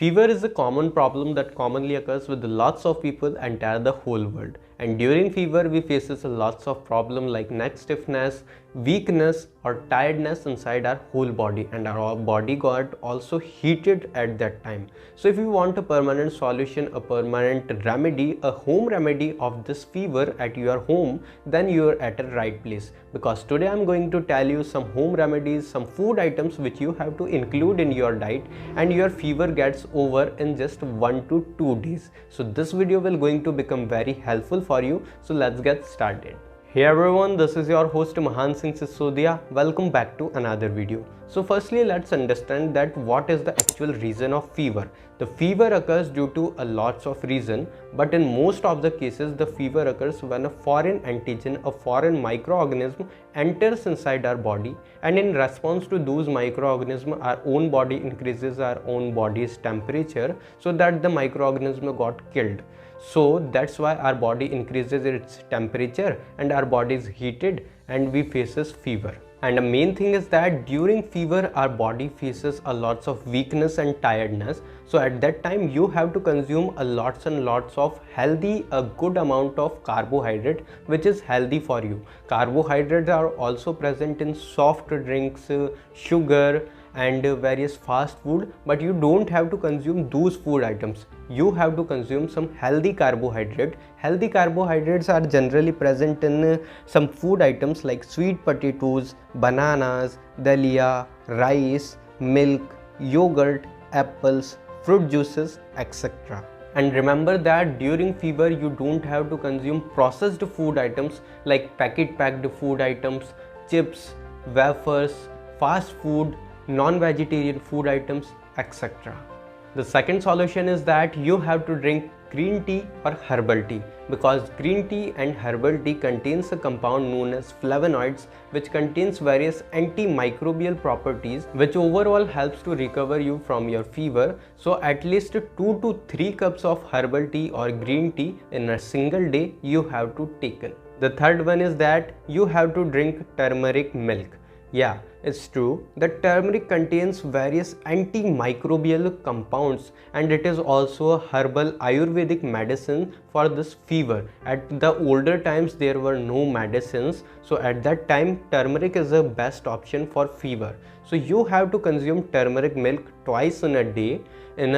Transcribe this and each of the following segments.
Fever is a common problem that commonly occurs with lots of people entire the whole world. And during fever, we faces lots of problem like neck stiffness, weakness or tiredness inside our whole body, and our body got also heated at that time. So if you want a permanent solution, a permanent remedy, a home remedy of this fever at your home, then you are at a right place, because today I'm going to tell you some home remedies, some food items which you have to include in your diet and your fever gets over in just 1 to 2 days. So this video will going to become very helpful for you. So let's get started. Hey everyone, this is your host Mahan Singh Sisodia. Welcome back to another video. So firstly, let's understand that what is the actual reason of fever. The fever occurs due to a lots of reason, but in most of the cases the fever occurs when a foreign antigen, a foreign microorganism enters inside our body, and in response to those microorganisms our own body increases our own body's temperature so that the microorganism got killed. So that's why our body increases its temperature and our body is heated and we faces fever. And the main thing is that during fever our body faces a lots of weakness and tiredness. So at that time you have to consume a lots and lots of healthy, a good amount of carbohydrate which is healthy for you. Carbohydrates are also present in soft drinks, sugar and various fast food, but you don't have to consume those food items. You have to consume some healthy carbohydrate. Healthy carbohydrates are generally present in some food items like sweet potatoes, bananas, dalia, rice, milk, yogurt, apples, fruit juices, etc. And remember that during fever you don't have to consume processed food items like packet-packed food items, chips, wafers, fast food, non-vegetarian food items, etc. The second solution is that you have to drink green tea or herbal tea, because green tea and herbal tea contains a compound known as flavonoids which contains various antimicrobial properties which overall helps to recover you from your fever. So at least 2 to 3 cups of herbal tea or green tea in a single day you have to take it. The third one is that you have to drink turmeric milk. Yeah, it's true that turmeric contains various antimicrobial compounds and it is also a herbal Ayurvedic medicine for this fever. At the older times there were no medicines, so at that time turmeric is the best option for fever. So you have to consume turmeric milk twice in a day, in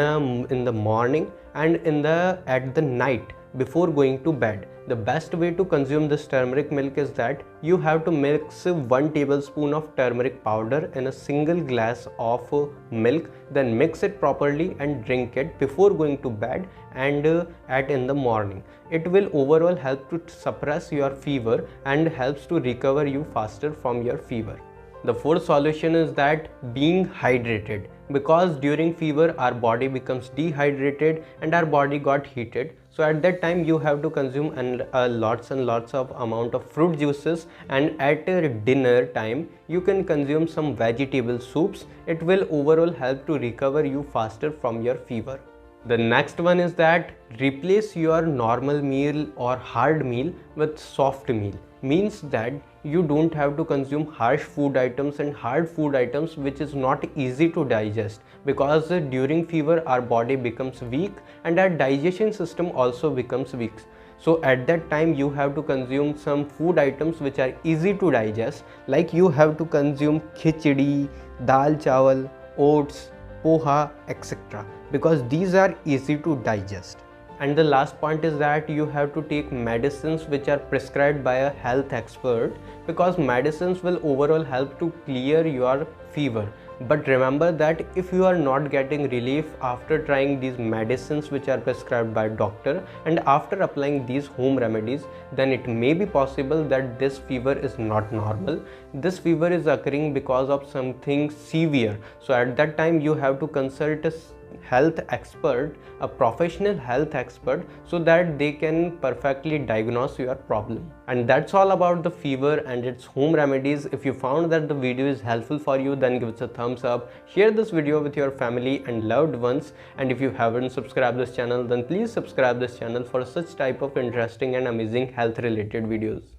the morning and at the night before going to bed. The best way to consume this turmeric milk is that you have to mix 1 tablespoon of turmeric powder in a single glass of milk, then mix it properly and drink it before going to bed and in the morning. It will overall help to suppress your fever and helps to recover you faster from your fever. The fourth solution is that being hydrated, because during fever our body becomes dehydrated and our body got heated. So at that time you have to consume lots and lots of amount of fruit juices, and at dinner time you can consume some vegetable soups. It will overall help to recover you faster from your fever. The next one is that replace your normal meal or hard meal with soft meal. Means that you don't have to consume harsh food items and hard food items which is not easy to digest, because during fever our body becomes weak and our digestion system also becomes weak. So at that time you have to consume some food items which are easy to digest, like you have to consume khichdi, dal chawal, oats, poha, etc. because these are easy to digest. And the last point is that you have to take medicines which are prescribed by a health expert, because medicines will overall help to clear your fever. But remember that if you are not getting relief after trying these medicines which are prescribed by doctor and after applying these home remedies, then it may be possible that this fever is not normal. This fever is occurring because of something severe. So at that time you have to consult a health expert, a professional health expert, so that they can perfectly diagnose your problem. And that's all about the fever and its home remedies. If you found that the video is helpful for you, then give it a thumbs up, share this video with your family and loved ones, and if you haven't subscribed this channel, then please subscribe this channel for such type of interesting and amazing health related videos.